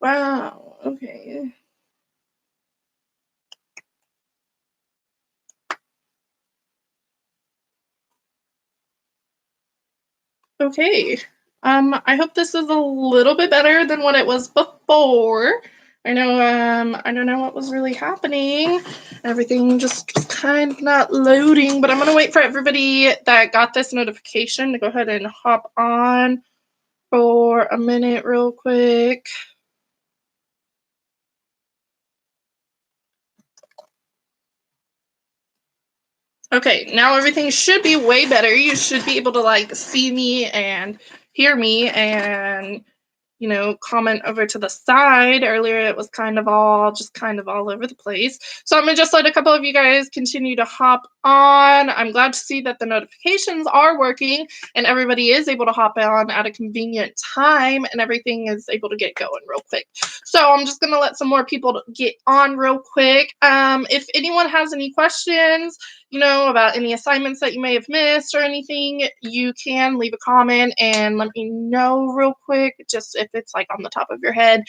Wow. Okay. Okay. I hope this is a little bit better than what it was before. I don't know what was really happening. Everything just was kind of not loading, but I'm gonna wait for everybody that got this notification to go ahead and hop on for a minute real quick. Okay, now everything should be way better. You should be able to like see me and hear me and comment over to the side. Earlier it was kind of all over the place. So I'm gonna just let a couple of you guys continue to hop on. I'm glad to see that the notifications are working and everybody is able to hop on at a convenient time and everything is able to get going real quick. So I'm just gonna let some more people get on real quick. If anyone has any questions, about any assignments that you may have missed or anything, you can leave a comment and let me know real quick, just if it's like on the top of your head.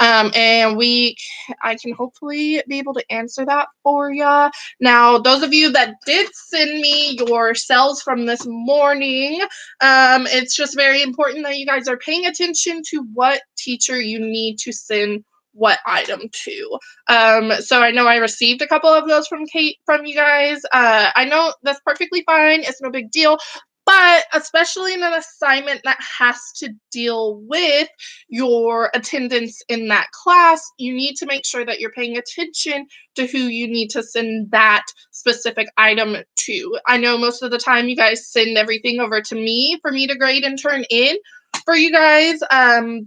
And I can hopefully be able to answer that for you. Now, those of you that did send me your cells from this morning, it's just very important that you guys are paying attention to what teacher you need to send what item to. So I know I received a couple of those from you guys. I know that's perfectly fine. It's no big deal. But especially in an assignment that has to deal with your attendance in that class, you need to make sure that you're paying attention to who you need to send that specific item to. I know most of the time you guys send everything over to me for me to grade and turn in for you guys,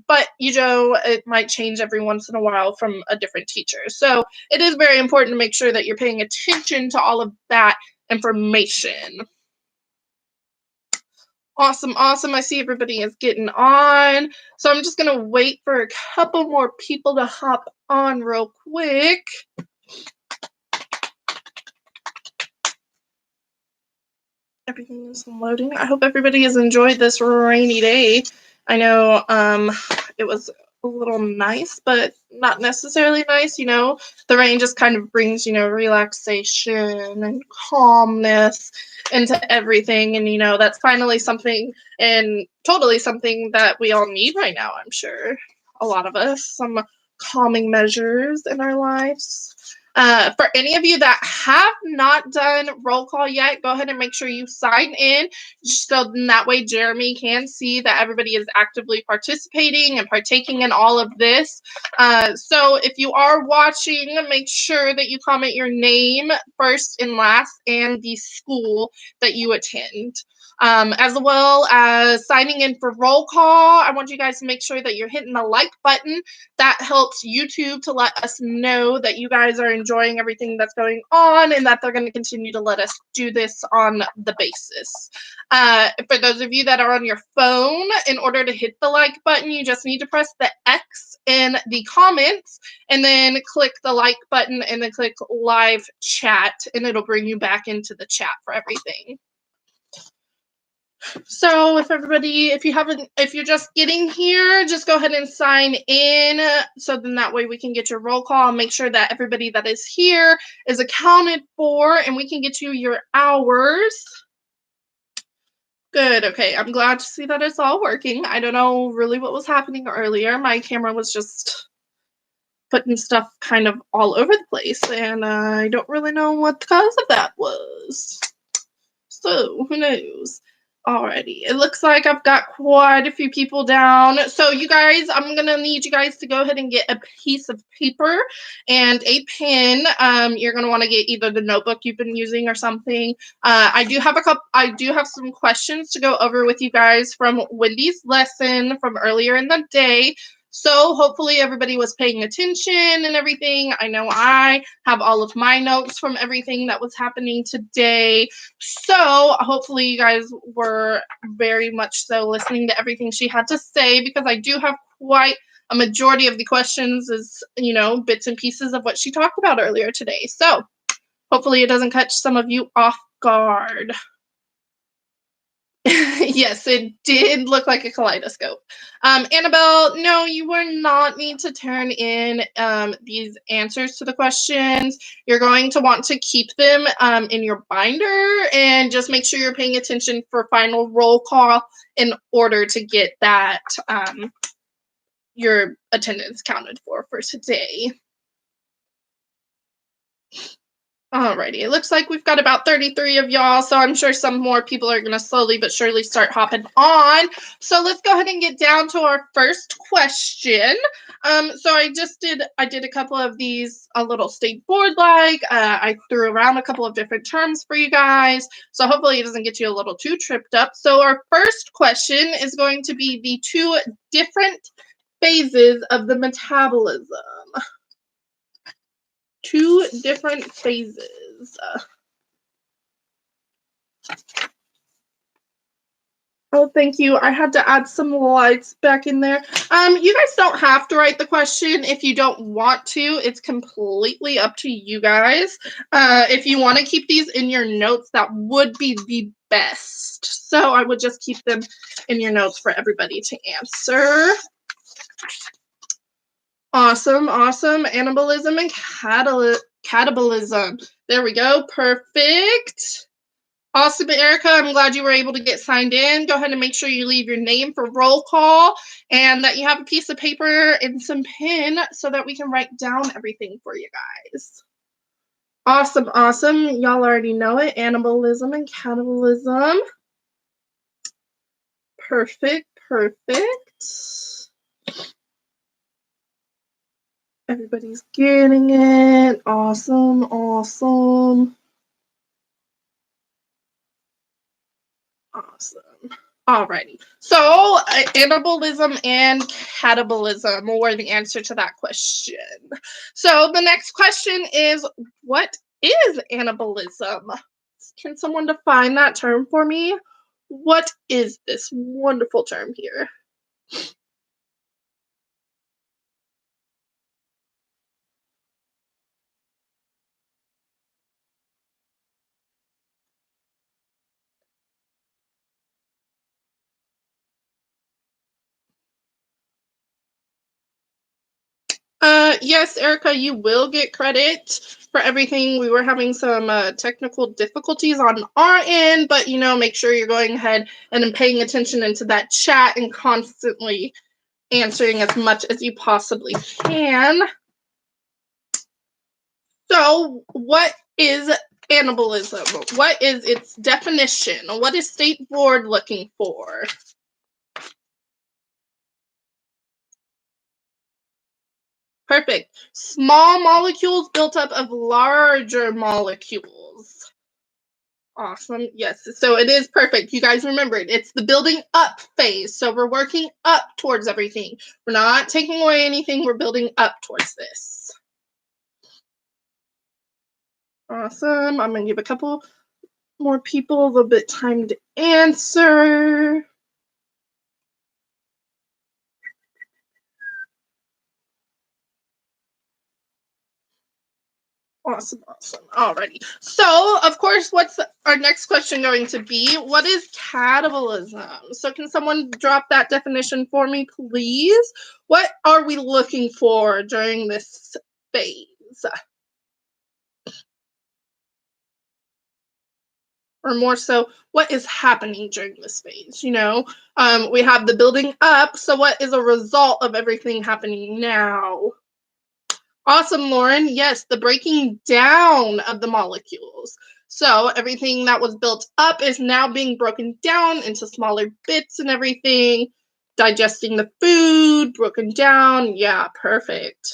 but it might change every once in a while from a different teacher. So it is very important to make sure that you're paying attention to all of that information. Awesome. I see everybody is getting on. So I'm just going to wait for a couple more people to hop on real quick. Everything is loading. I hope everybody has enjoyed this rainy day. I know it was a little nice, but not necessarily nice. The rain just kind of brings, relaxation and calmness into everything. And, that's finally something and totally something that we all need right now, I'm sure. A lot of us, some calming measures in our lives. For any of you that have not done roll call yet, go ahead and make sure you sign in so that way Jeremy can see that everybody is actively participating and partaking in all of this. So if you are watching, make sure that you comment your name first and last and the school that you attend. As well as signing in for roll call, I want you guys to make sure that you're hitting the like button. That helps YouTube to let us know that you guys are enjoying everything that's going on and that they're going to continue to let us do this on the basis. For those of you that are on your phone, in order to hit the like button, you just need to press the X in the comments and then click the like button and then click live chat and it'll bring you back into the chat for everything. So if you're just getting here, just go ahead and sign in. So then that way we can get your roll call and make sure that everybody that is here is accounted for and we can get you your hours. Good. Okay. I'm glad to see that it's all working. I don't know really what was happening earlier. My camera was just putting stuff kind of all over the place and I don't really know what the cause of that was. So who knows? Alrighty, it looks like I've got quite a few people down. So you guys, I'm gonna need you guys to go ahead and get a piece of paper and a pen. You're gonna want to get either the notebook you've been using or something. I do have some questions to go over with you guys from Wendy's lesson from earlier in the day. So hopefully everybody was paying attention and everything. I know I have all of my notes from everything that was happening today. So hopefully you guys were very much so listening to everything she had to say because I do have quite a majority of the questions is, bits and pieces of what she talked about earlier today. So hopefully it doesn't catch some of you off guard. Yes, it did look like a kaleidoscope. Annabelle, no, you will not need to turn in these answers to the questions. You're going to want to keep them in your binder and just make sure you're paying attention for final roll call in order to get that your attendance counted for today. Alrighty, it looks like we've got about 33 of y'all, so I'm sure some more people are going to slowly but surely start hopping on. So let's go ahead and get down to our first question. So I did a couple of these a little state board like. I threw around a couple of different terms for you guys, so hopefully it doesn't get you a little too tripped up. So our first question is going to be the two different phases of the metabolism. Two different phases. Oh, thank you. I had to add some lights back in there. You guys don't have to write the question if you don't want to. It's completely up to you guys. If you want to keep these in your notes, that would be the best. So I would just keep them in your notes for everybody to answer. Awesome, awesome. Anabolism and catabolism. There we go. Perfect. Awesome, Erica. I'm glad you were able to get signed in. Go ahead and make sure you leave your name for roll call and that you have a piece of paper and some pen so that we can write down everything for you guys. Awesome, awesome. Y'all already know it. Anabolism and catabolism. Perfect, perfect. Everybody's getting it. Awesome, awesome. Awesome. Alrighty. So, anabolism and catabolism were the answer to that question. So, the next question is, what is anabolism? Can someone define that term for me? What is this wonderful term here? Yes, Erica, you will get credit for everything. We were having some technical difficulties on our end, but make sure you're going ahead and paying attention into that chat and constantly answering as much as you possibly can. So, what is anabolism? What is its definition? What is State Board looking for? Perfect. Small molecules built up of larger molecules. Awesome. Yes. So it is perfect. You guys remember it. It's the building up phase. So we're working up towards everything. We're not taking away anything. We're building up towards this. Awesome. I'm going to give a couple more people a little bit time to answer. Awesome, awesome. Alrighty. So, of course, what's our next question going to be? What is catabolism? So, can someone drop that definition for me, please? What are we looking for during this phase? Or more so, what is happening during this phase? We have the building up. So, what is a result of everything happening now? Awesome, Lauren. Yes, the breaking down of the molecules. So everything that was built up is now being broken down into smaller bits and everything. Digesting the food, broken down. Yeah, perfect.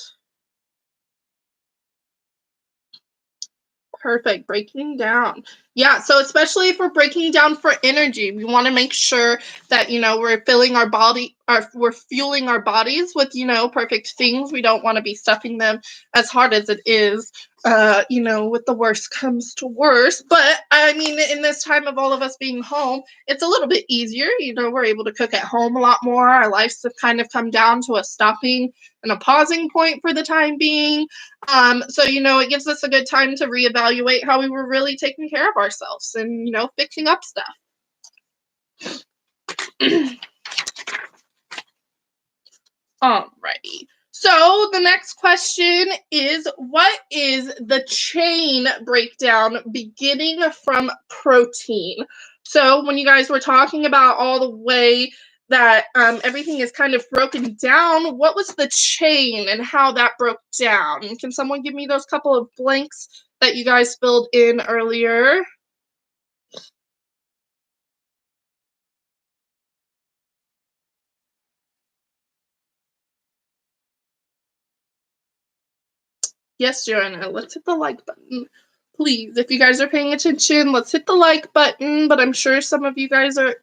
Perfect. Breaking down. Yeah, so especially if we're breaking down for energy, we want to make sure that, we're filling our body, or we're fueling our bodies with, perfect things. We don't want to be stuffing them as hard as it is, with the worst comes to worst. But I mean, in this time of all of us being home, it's a little bit easier. We're able to cook at home a lot more. Our lives have kind of come down to a stopping and a pausing point for the time being. So, it gives us a good time to reevaluate how we were really taking care of ourselves and, fixing up stuff. Alrighty. So the next question is, what is the chain breakdown beginning from protein? So when you guys were talking about all the way that everything is kind of broken down, what was the chain and how that broke down? Can someone give me those couple of blanks that you guys filled in earlier? Yes, Joanna, let's hit the like button. Please, if you guys are paying attention, let's hit the like button. But I'm sure some of you guys are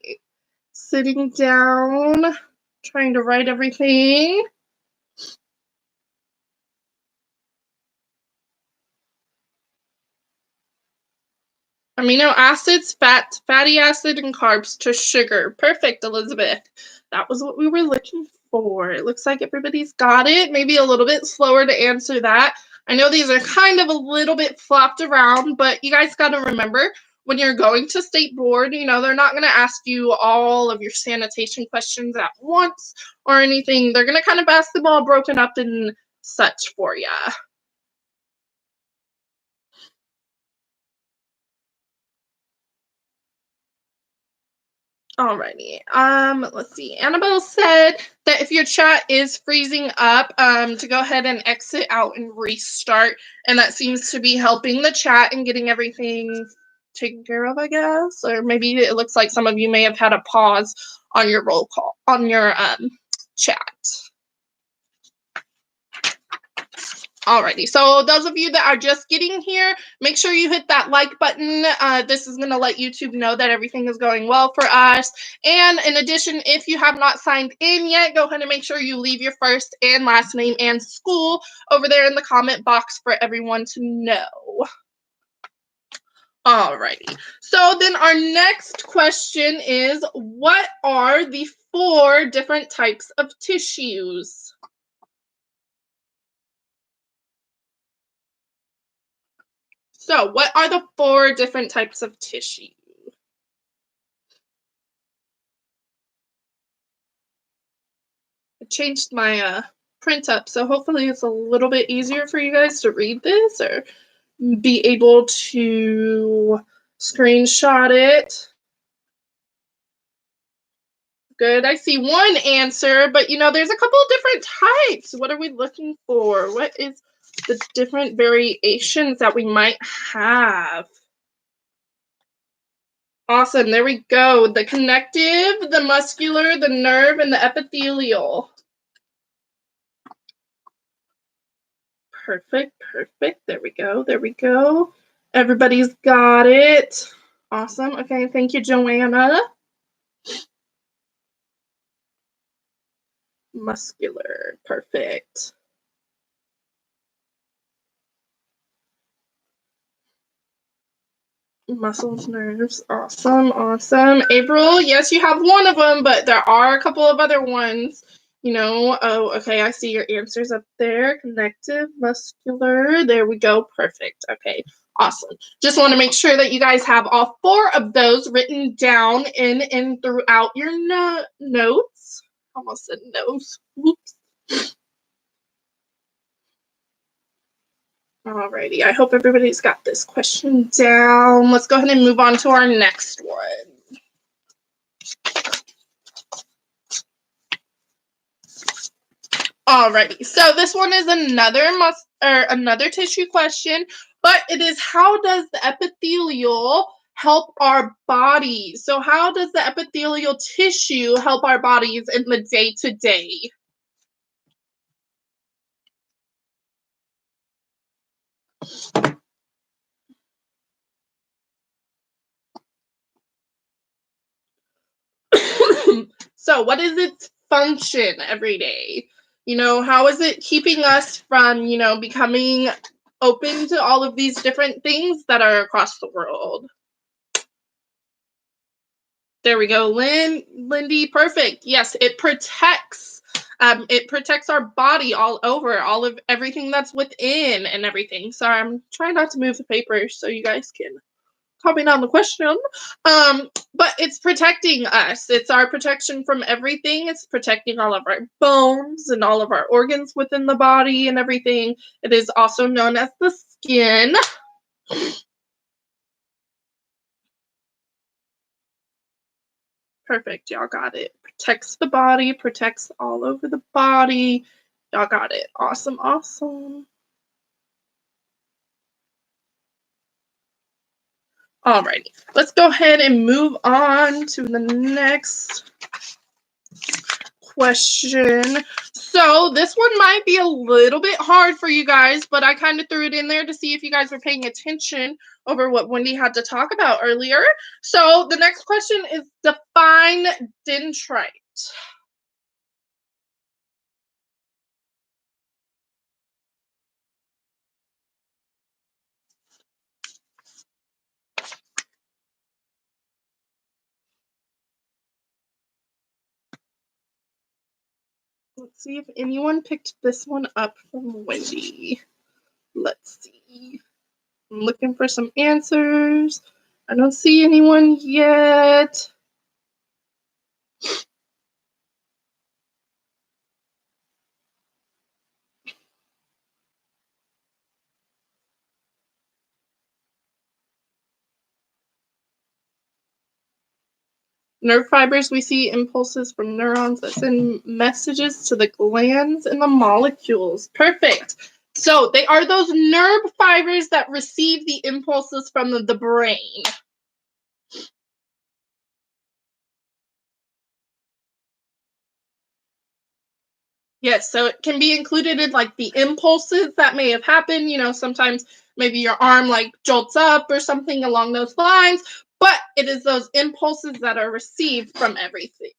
sitting down, trying to write everything. Amino acids, fat, fatty acid, and carbs to sugar. Perfect, Elizabeth. That was what we were looking for. It looks like everybody's got it. Maybe a little bit slower to answer that. I know these are kind of a little bit flopped around, but you guys got to remember, when you're going to state board, you know, they're not going to ask you all of your sanitation questions at once or anything. They're going to kind of ask them all broken up and such for you. Alrighty. Let's see. Annabelle said that if your chat is freezing up, to go ahead and exit out and restart. And that seems to be helping the chat and getting everything taken care of, I guess. Or maybe it looks like some of you may have had a pause on your roll call, on your chat. Alrighty, so those of you that are just getting here, make sure you hit that like button. This is going to let YouTube know that everything is going well for us. And in addition, if you have not signed in yet, go ahead and make sure you leave your first and last name and school over there in the comment box for everyone to know. Alrighty, so then our next question is, what are the 4 different types of tissues? So what are the 4 different types of tissue? I changed my print up, so hopefully it's a little bit easier for you guys to read this or be able to screenshot it. Good, I see one answer, but you know, there's a couple of different types. What are we looking for? What is the different variations that we might have? Awesome, there we go. The connective, the muscular, the nerve, and the epithelial. Perfect, perfect. There we go, there we go. Everybody's got it. Awesome. Okay, thank you, Joanna. Muscular, perfect. Muscles, nerves, awesome, awesome. April, yes, you have one of them, but there are a couple of other ones. You know, oh, okay, I see your answers up there. Connective, muscular, there we go, perfect. Okay, awesome. Just want to make sure that you guys have all 4 of those written down in and throughout your notes. Almost said nose. Whoops. Alrighty, I hope everybody's got this question down. Let's go ahead and move on to our next one. Alrighty, so this one is another tissue question, but it is, how does the epithelial help our bodies? So how does the epithelial tissue help our bodies in the day-to-day? So what is its function every day? You know, how is it keeping us from, you know, becoming open to all of these different things that are across the world? There we go, Lindy, perfect. Yes, it protects. It protects our body all over, all of everything that's within and everything. Sorry, I'm trying not to move the paper so you guys can probably not the question. But it's protecting us. It's our protection from everything. It's protecting all of our bones and all of our organs within the body and everything. It is also known as the skin. Perfect. Y'all got it. Protects the body, protects all over the body. Y'all got it. Awesome, awesome. Alrighty, let's go ahead and move on to the next question. So this one might be a little bit hard for you guys, but I kind of threw it in there to see if you guys were paying attention over what Wendy had to talk about earlier. So the next question is define dendrite. Let's see if anyone picked this one up from Wendy. Let's see. I'm looking for some answers. I don't see anyone yet. Nerve fibers, we see impulses from neurons that send messages to the glands and the molecules. Perfect. So they are those nerve fibers that receive the impulses from the brain. Yes, so it can be included in like the impulses that may have happened. You know, sometimes maybe your arm like jolts up or something along those lines, but it is those impulses that are received from everything.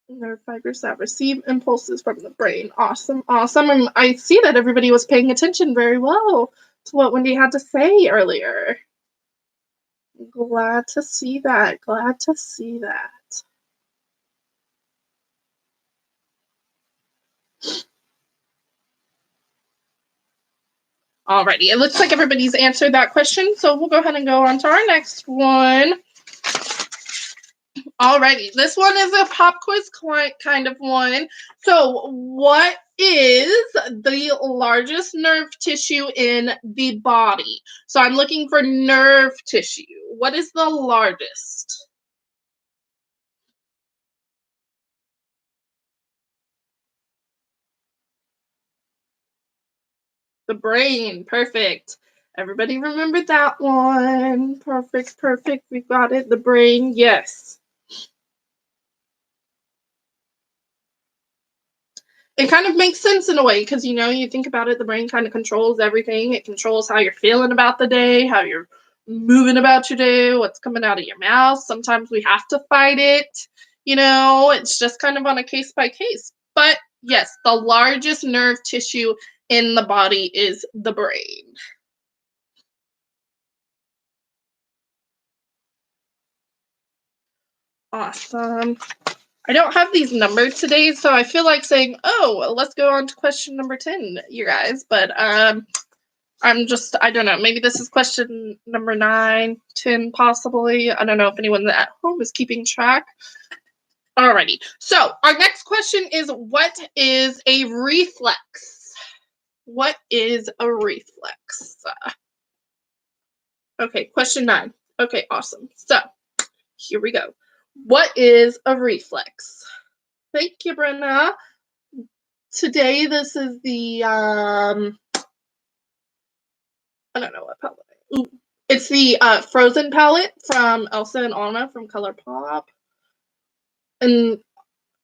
Nerve fibers that receive impulses from the brain. Awesome, awesome. And I see that everybody was paying attention very well to what Wendy had to say earlier. Glad to see that. Glad to see that. Alrighty, it looks like everybody's answered that question, so we'll go ahead and go on to our next one. Alrighty, this one is a pop quiz kind of one. So, what is the largest nerve tissue in the body? So, I'm looking for nerve tissue. What is the largest? The brain. Perfect. Everybody remembered that one. Perfect, perfect. We got it. The brain. Yes. It kind of makes sense in a way because, you know, you think about it, the brain kind of controls everything. It controls how you're feeling about the day, how you're moving about your day, what's coming out of your mouth. Sometimes we have to fight it. You know, it's just kind of on a case by case. But yes, the largest nerve tissue in the body is the brain. Awesome. I don't have these numbered today, so I feel like saying, oh, well, let's go on to question number 10, you guys. But I'm just, I don't know, maybe this is question number 9, 10, possibly. I don't know if anyone at home is keeping track. Alrighty. So our next question is, what is a reflex? What is a reflex? Okay, question 9. Okay, awesome. So here we go. What is a reflex? Thank you, Brenna. Today, this is the, I don't know what palette. Ooh, it's the Frozen palette from Elsa and Anna from ColourPop. And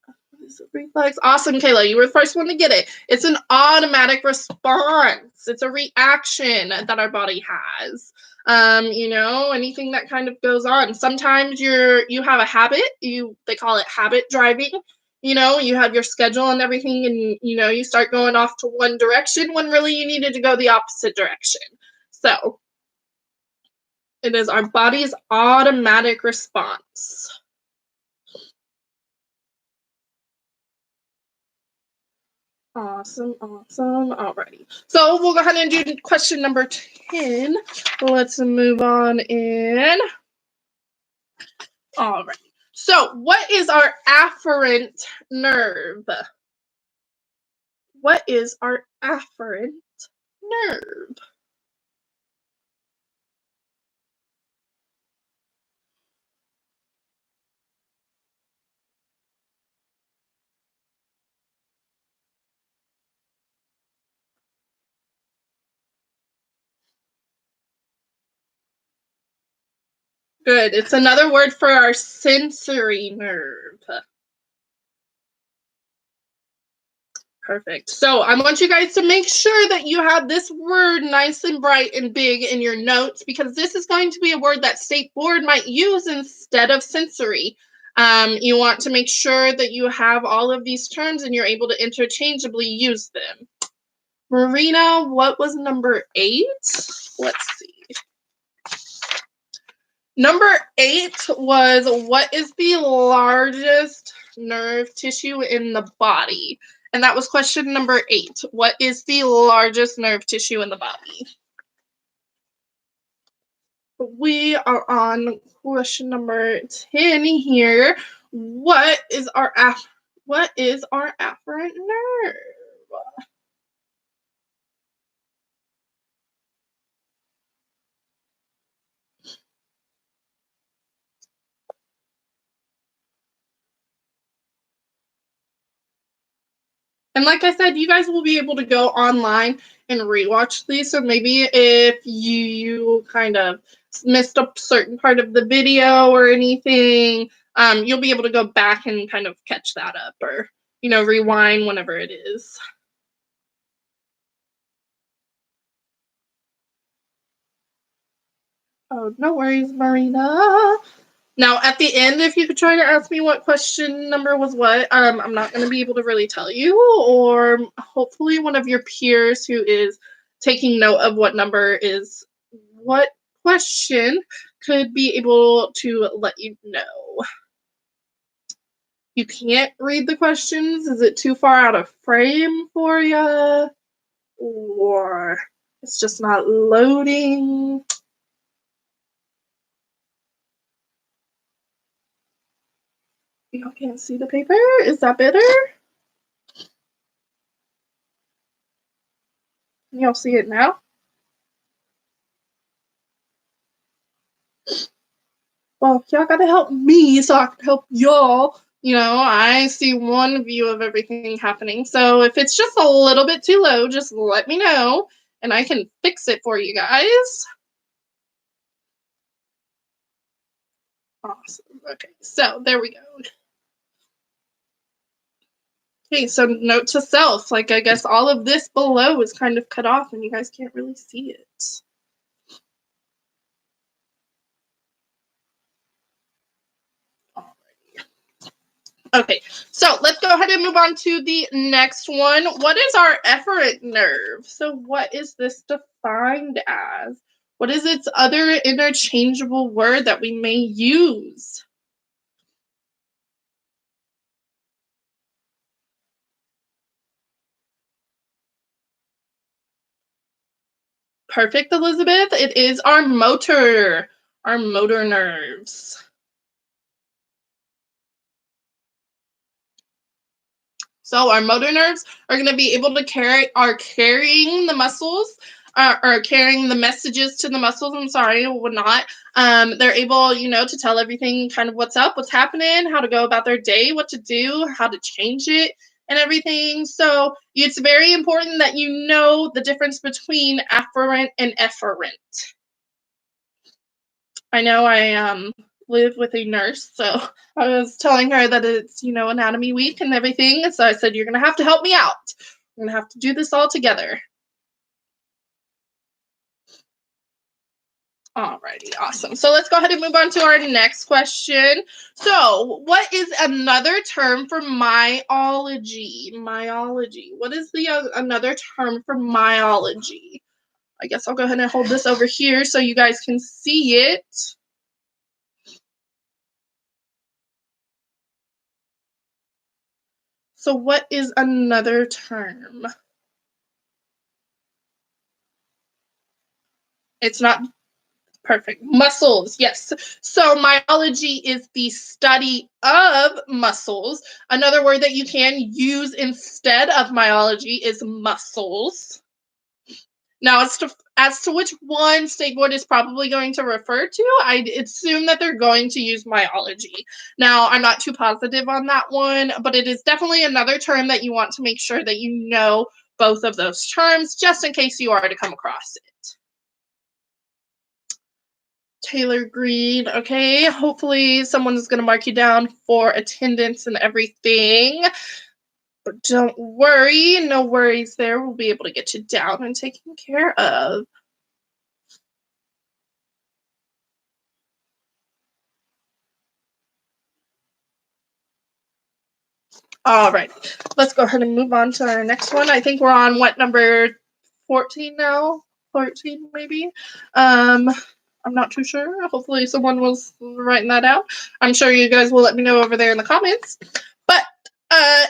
what is it? Reflex? Awesome, Kayla. You were the first one to get it. It's an automatic response. It's a reaction that our body has. You know, anything that kind of goes on. Sometimes you have a habit. They call it habit driving. You know, you have your schedule and everything, and you know, you start going off to one direction when really you needed to go the opposite direction. So it is our body's automatic response. Awesome, awesome. Alrighty. So we'll go ahead and do question number 10. Let's move on in. Alright. So what is our afferent nerve? What is our afferent nerve? Good. It's another word for our sensory nerve. Perfect. So I want you guys to make sure that you have this word nice and bright and big in your notes, because this is going to be a word that State Board might use instead of sensory. You want to make sure that you have all of these terms and you're able to interchangeably use them. Marina, what was number 8? Let's see. Number 8 was, what is the largest nerve tissue in the body? And that was question number 8. What is the largest nerve tissue in the body? We are on question number 10 here. What is our afferent nerve? And like I said, you guys will be able to go online and rewatch these. So maybe if you kind of missed a certain part of the video or anything, you'll be able to go back and kind of catch that up, or, you know, rewind whenever it is. Oh, no worries, Marina. Now, at the end, if you could try to ask me what question number was what, I'm not going to be able to really tell you, or hopefully one of your peers who is taking note of what number is what question could be able to let you know. You can't read the questions? Is it too far out of frame for you? Or it's just not loading? Y'all can't see the paper? Is that better? Y'all see it now? Well, y'all gotta help me so I can help y'all. You know, I see one view of everything happening. So if it's just a little bit too low, just let me know and I can fix it for you guys. Awesome. Okay, so there we go. Okay, so note to self, like I guess all of this below is kind of cut off and you guys can't really see it. Okay, so let's go ahead and move on to the next one. What is our efferent nerve? So what is this defined as? What is its other interchangeable word that we may use? Perfect, Elizabeth. It is our motor nerves. So our motor nerves are going to be able to carrying the muscles, or carrying the messages to the muscles. I'm sorry, not. They're able, you know, to tell everything kind of what's up, what's happening, how to go about their day, what to do, how to change it, and everything. So it's very important that you know the difference between afferent and efferent. I know I live with a nurse, so I was telling her that it's, you know, anatomy week and everything. So I said, you're going to have to help me out. We're going to have to do this all together. Alrighty, awesome. So let's go ahead and move on to our next question. So what is another term for myology? Myology. What is the another term for myology? I guess I'll go ahead and hold this over here so you guys can see it. So what is another term? It's not perfect. Muscles, yes. So myology is the study of muscles. Another word that you can use instead of myology is muscles. Now, as to which one State Board is probably going to refer to, I assume that they're going to use myology. Now, I'm not too positive on that one, but it is definitely another term that you want to make sure that you know both of those terms, just in case you are to come across it. Taylor Green, okay. Hopefully someone's going to mark you down for attendance and everything. But don't worry, no worries there. We'll be able to get you down and taken care of. All right, let's go ahead and move on to our next one. I think we're on what, number 14 now? 13 maybe? I'm not too sure. Hopefully someone was writing that out. I'm sure you guys will let me know over there in the comments. But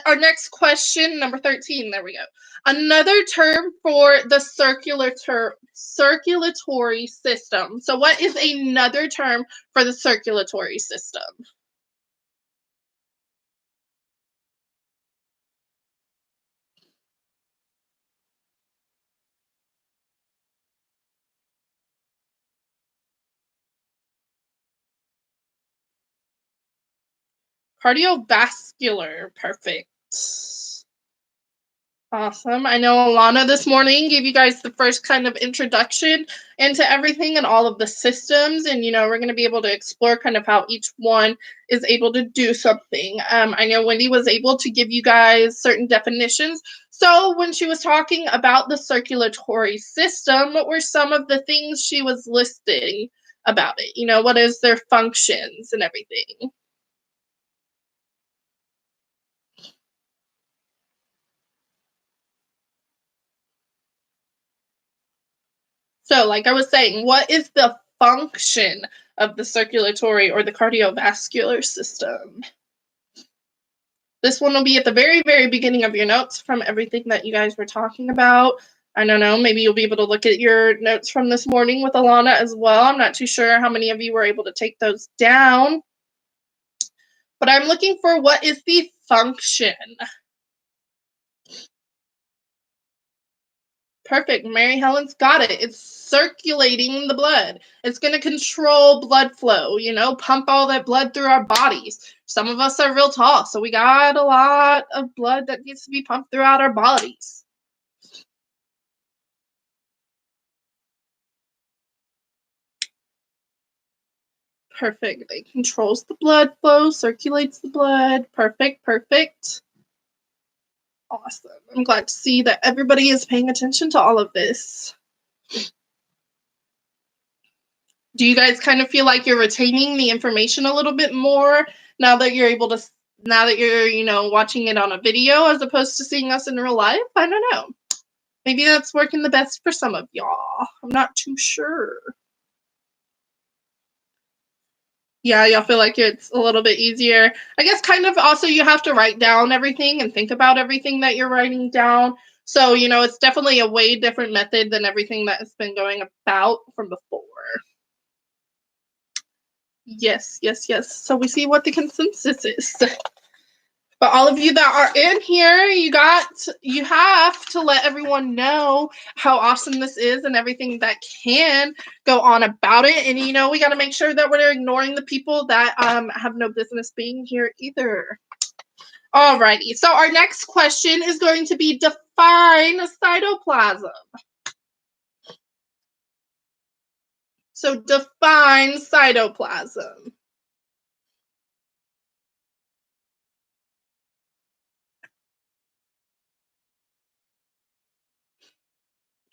our next question, number 13, there we go. Another term for the circulatory system. So what is another term for the circulatory system? Cardiovascular, perfect. Awesome. I know Alana this morning gave you guys the first kind of introduction into everything and all of the systems. And, we're going to be able to explore kind of how each one is able to do something. I know Wendy was able to give you guys certain definitions. So when she was talking about the circulatory system, what were some of the things she was listing about it? What is their functions and everything? So, like I was saying, what is the function of the circulatory or the cardiovascular system? This one will be at the very, very beginning of your notes from everything that you guys were talking about. I don't know, maybe you'll be able to look at your notes from this morning with Alana as well. I'm not too sure how many of you were able to take those down. But I'm looking for what is the function. Perfect. Mary Helen's got it. It's circulating the blood. It's going to control blood flow, pump all that blood through our bodies. Some of us are real tall, so we got a lot of blood that needs to be pumped throughout our bodies. Perfect. It controls the blood flow, circulates the blood. Perfect, perfect. Awesome. I'm glad to see that everybody is paying attention to all of this. Do you guys kind of feel like you're retaining the information a little bit more now that you're watching it on a video as opposed to seeing us in real life? I don't know. Maybe that's working the best for some of y'all. I'm not too sure. Yeah, y'all feel like it's a little bit easier. I guess kind of also you have to write down everything and think about everything that you're writing down. So, it's definitely a way different method than everything that has been going about from before. Yes, yes, yes. So we see what the consensus is. But all of you that are in here, you have to let everyone know how awesome this is and everything that can go on about it. And we got to make sure that we're ignoring the people that have no business being here either. Alrighty. So our next question is going to be define cytoplasm. So define cytoplasm.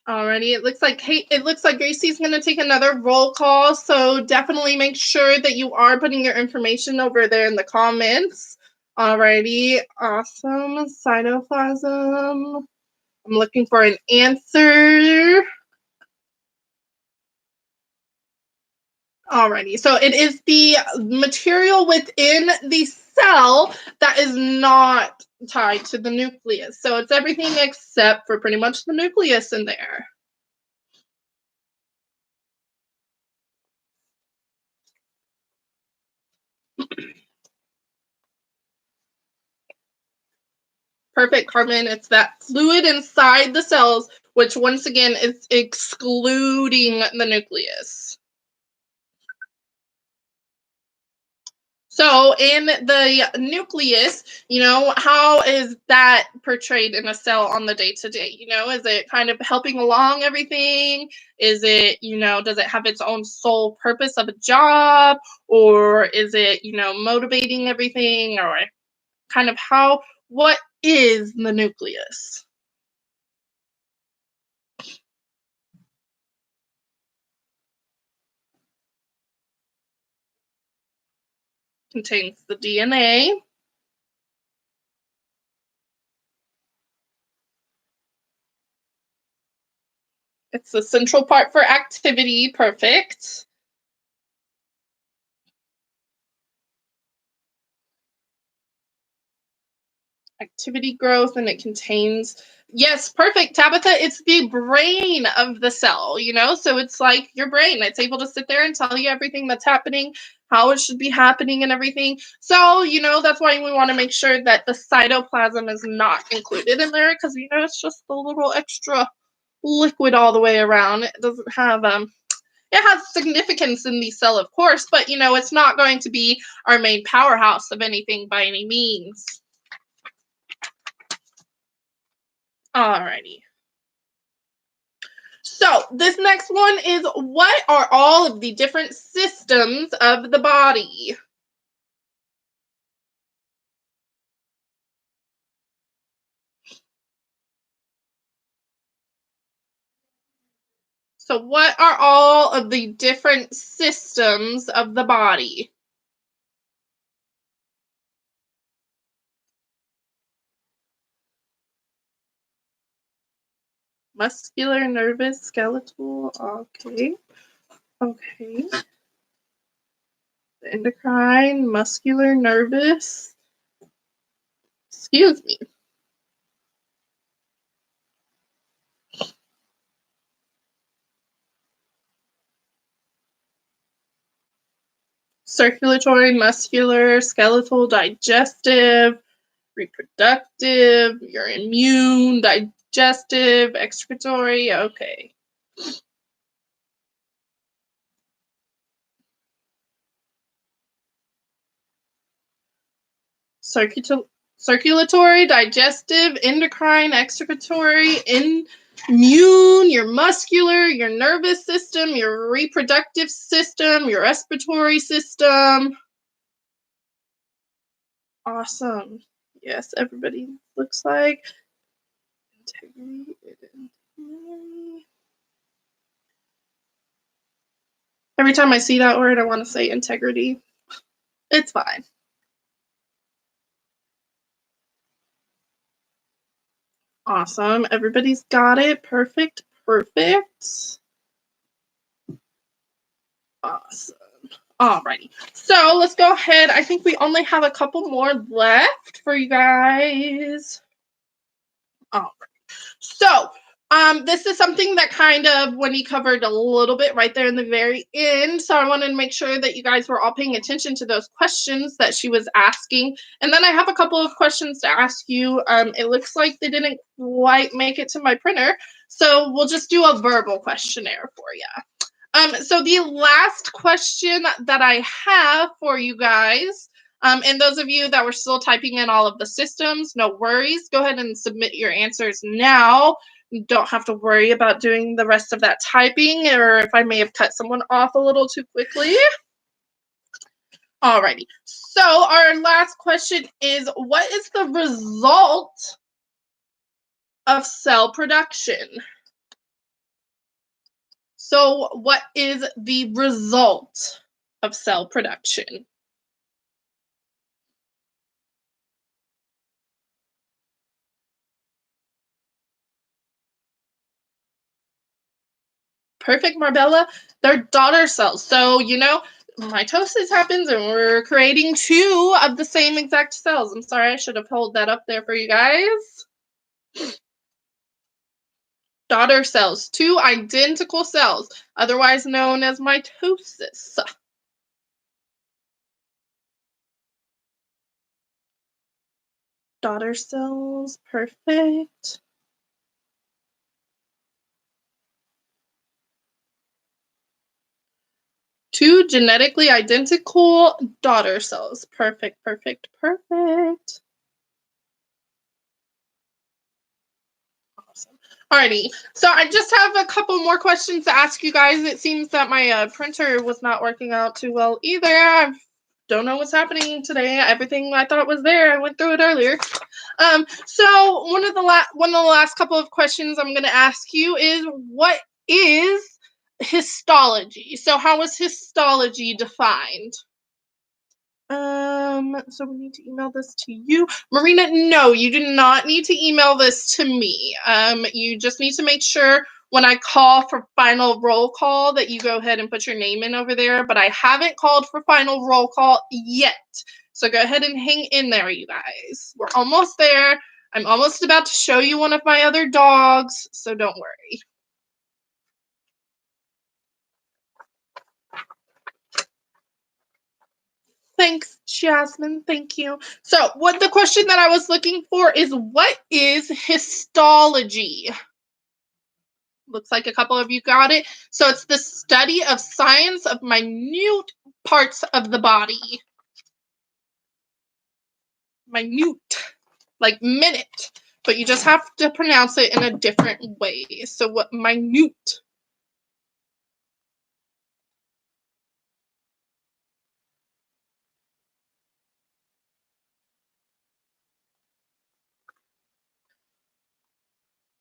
Alrighty, it looks like Gracie's gonna take another roll call, so definitely make sure that you are putting your information over there in the comments. Alrighty, awesome. Cytoplasm. I'm looking for an answer. Alrighty, so it is the material within the cell that is not tied to the nucleus. So it's everything except for pretty much the nucleus in there. Perfect, Carmen. It's that fluid inside the cells, which once again is excluding the nucleus. So in the nucleus, how is that portrayed in a cell on the day-to-day? Is it kind of helping along everything? Is it, does it have its own sole purpose of a job? Or is it, motivating everything? Or kind of what is the nucleus? Contains the DNA. It's the central part for activity. Perfect. Activity growth, and it contains, yes, perfect, Tabitha, it's the brain of the cell, so it's like your brain. It's able to sit there and tell you everything that's happening, how it should be happening and everything. So that's why we want to make sure that the cytoplasm is not included in there, because it's just a little extra liquid all the way around. It doesn't have it has significance in the cell, of course, but it's not going to be our main powerhouse of anything by any means. Alrighty. So this next one is, what are all of the different systems of the body? So what are all of the different systems of the body? Muscular, nervous, skeletal, okay. Okay. The endocrine, muscular, nervous. Excuse me. Circulatory, muscular, skeletal, digestive, reproductive, your immune, digestive, excretory, okay. Circulatory, digestive, endocrine, excretory, immune, your muscular, your nervous system, your reproductive system, your respiratory system. Awesome. Yes, everybody looks like integrity. Every time I see that word, I want to say integrity. It's fine. Awesome. Everybody's got it. Perfect. Perfect. Awesome. Alrighty. So let's go ahead. I think we only have a couple more left for you guys. Alright. So this is something that kind of Wendy covered a little bit right there in the very end. So I wanted to make sure that you guys were all paying attention to those questions that she was asking. And then I have a couple of questions to ask you. It looks like they didn't quite make it to my printer. So we'll just do a verbal questionnaire for you. So the last question that I have for you guys, and those of you that were still typing in all of the systems, no worries. Go ahead and submit your answers now. You don't have to worry about doing the rest of that typing, or if I may have cut someone off a little too quickly. Alrighty. So our last question is, what is the result of cell production? So what is the result of cell production? Perfect, Marbella. They're daughter cells. So, mitosis happens and we're creating two of the same exact cells. I'm sorry, I should have held that up there for you guys. Daughter cells, two identical cells, otherwise known as mitosis. Daughter cells, perfect. Two genetically identical daughter cells. Perfect, perfect, perfect. Awesome. Alrighty, so I just have a couple more questions to ask you guys. It seems that my printer was not working out too well either. I don't know what's happening today. Everything I thought was there, I went through it earlier. So one of the last couple of questions I'm going to ask you is, what is histology? So how is histology defined? So we need to email this to you. Marina, no, you do not need to email this to me. You just need to make sure when I call for final roll call that you go ahead and put your name in over there, but I haven't called for final roll call yet. So go ahead and hang in there, you guys. We're almost there. I'm almost about to show you one of my other dogs, so don't worry. Thanks, Jasmine. Thank you. So, what the question that I was looking for is, what is histology? Looks like a couple of you got it. So, it's the study of science of minute parts of the body. Minute, like minute, but you just have to pronounce it in a different way. So, what minute?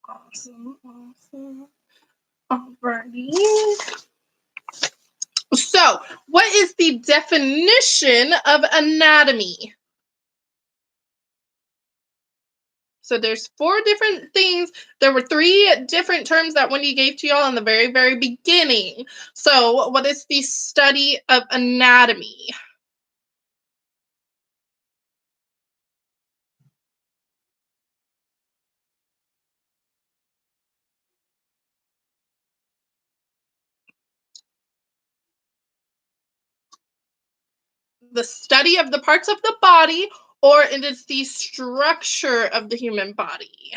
Awesome, awesome. Alrighty. So, what is the definition of anatomy? So there's 4 different things. There were 3 different terms that Wendy gave to y'all in the very, very beginning. So what is the study of anatomy? The study of the parts of the body, or it is the structure of the human body.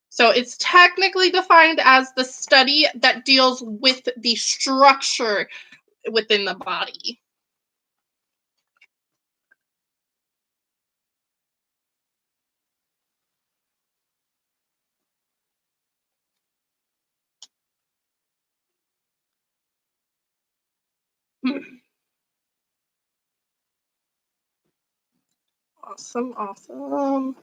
So it's technically defined as the study that deals with the structure within the body. Awesome, awesome.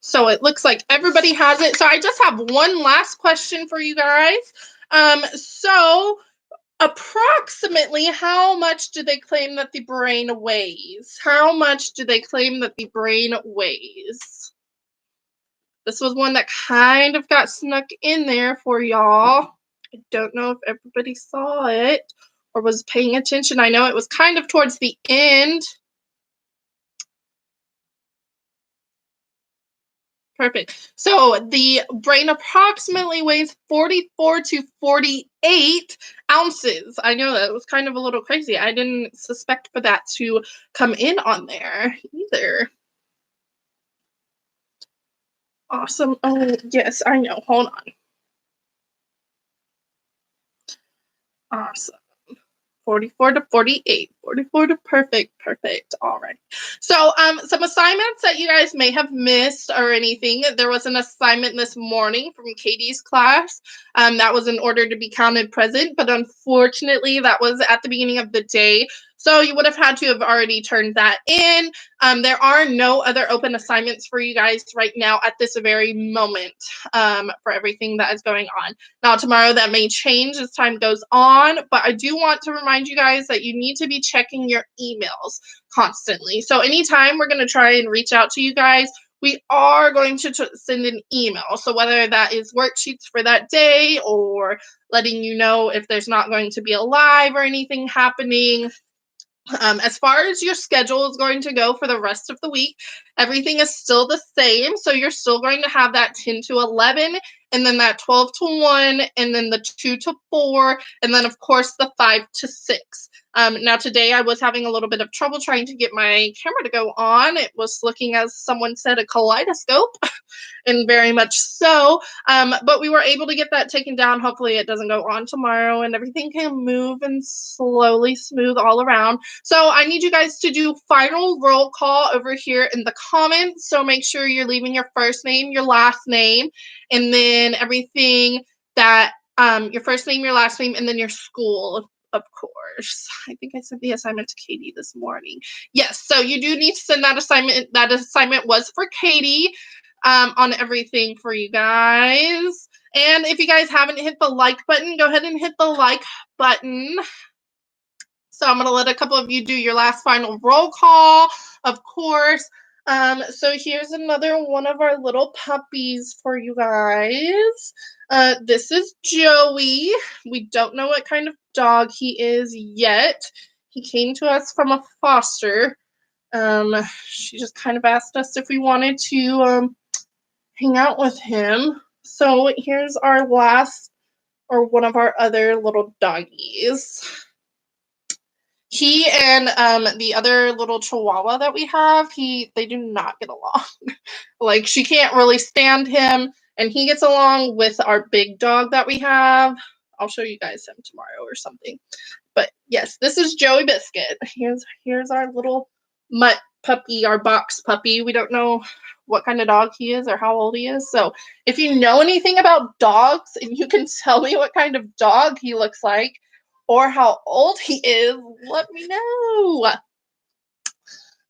So it looks like everybody has it. So I just have one last question for you guys. So approximately how much do they claim that the brain weighs? How much do they claim that the brain weighs? This was one that kind of got snuck in there for y'all. I don't know if everybody saw it or was paying attention. I know it was kind of towards the end. Perfect. So the brain approximately weighs 44 to 48 ounces. I know that was kind of a little crazy. I didn't suspect for that to come in on there either. Awesome. Oh, yes, I know. Hold on. Awesome. 44 to 48. 44 to perfect. All right. So some assignments that you guys may have missed or anything. There was an assignment this morning from Katie's class. That was in order to be counted present, but unfortunately that was at the beginning of the day. So you would have had to have already turned that in. There are no other open assignments for you guys right now at this very moment for everything that is going on. Now, tomorrow that may change as time goes on, but I do want to remind you guys that you need to be checking your emails constantly. So anytime we're going to try and reach out to you guys, we are going to send an email. So whether that is worksheets for that day or letting you know if there's not going to be a live or anything happening. As far as your schedule is going to go for the rest of the week, everything is still the same. So you're still going to have that 10 to 11, and then that 12 to 1, and then the 2 to 4, and then, of course, the 5 to 6. Now, today I was having a little bit of trouble trying to get my camera to go on. It was looking, as someone said, a kaleidoscope. And very much so. But we were able to get that taken down. Hopefully it doesn't go on tomorrow and everything can move and slowly smooth all around. So I need you guys to do final roll call over here in the comments. So make sure you're leaving your first name, your last name, and then everything that your first name, your last name, and then your school, of course. I think I sent the assignment to Katie this morning. Yes, so you do need to send that assignment. That assignment was for Katie. On everything for you guys. And if you guys haven't hit the like button, go ahead and hit the like button. So I'm going to let a couple of you do your last final roll call, of course. So here's another one of our little puppies for you guys. This is Joey. We don't know what kind of dog he is yet. He came to us from a foster. She just kind of asked us if we wanted to hang out with him. So here's our last, or one of our other little doggies. He and the other little chihuahua that we have, they do not get along. Like, she can't really stand him, and he gets along with our big dog that we have. I'll show you guys him tomorrow or something. But yes, this is Joey Biscuit. Here's our little mutt puppy, our box puppy. We don't know what kind of dog he is or how old he is. So if you know anything about dogs and you can tell me what kind of dog he looks like or how old he is, let me know.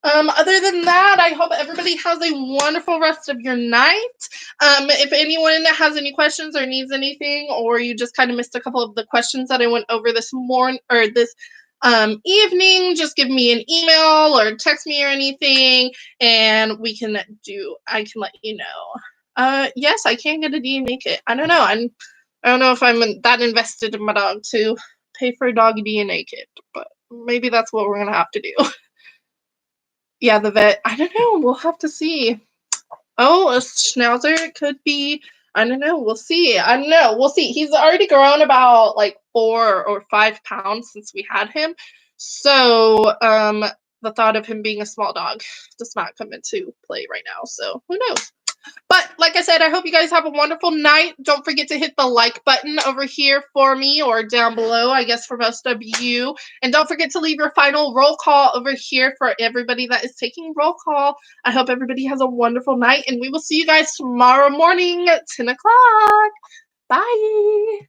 Other than that, I hope everybody has a wonderful rest of your night. If anyone has any questions or needs anything, or you just kind of missed a couple of the questions that I went over this morning or this evening, just give me an email or text me or anything, and I can let you know. Yes, I can get a DNA kit. I don't know. I don't know if I'm that invested in my dog to pay for a dog DNA kit, but maybe that's what we're gonna have to do. Yeah, the vet. I don't know. We'll have to see. Oh, a schnauzer could be. I don't know. We'll see. I don't know. We'll see. He's already grown about like 4 or 5 pounds since we had him. So the thought of him being a small dog does not come into play right now. So who knows? But like I said, I hope you guys have a wonderful night. Don't forget to hit the like button over here for me, or down below, I guess, for most of you. And don't forget to leave your final roll call over here for everybody that is taking roll call. I hope everybody has a wonderful night, and we will see you guys tomorrow morning at 10 o'clock. Bye.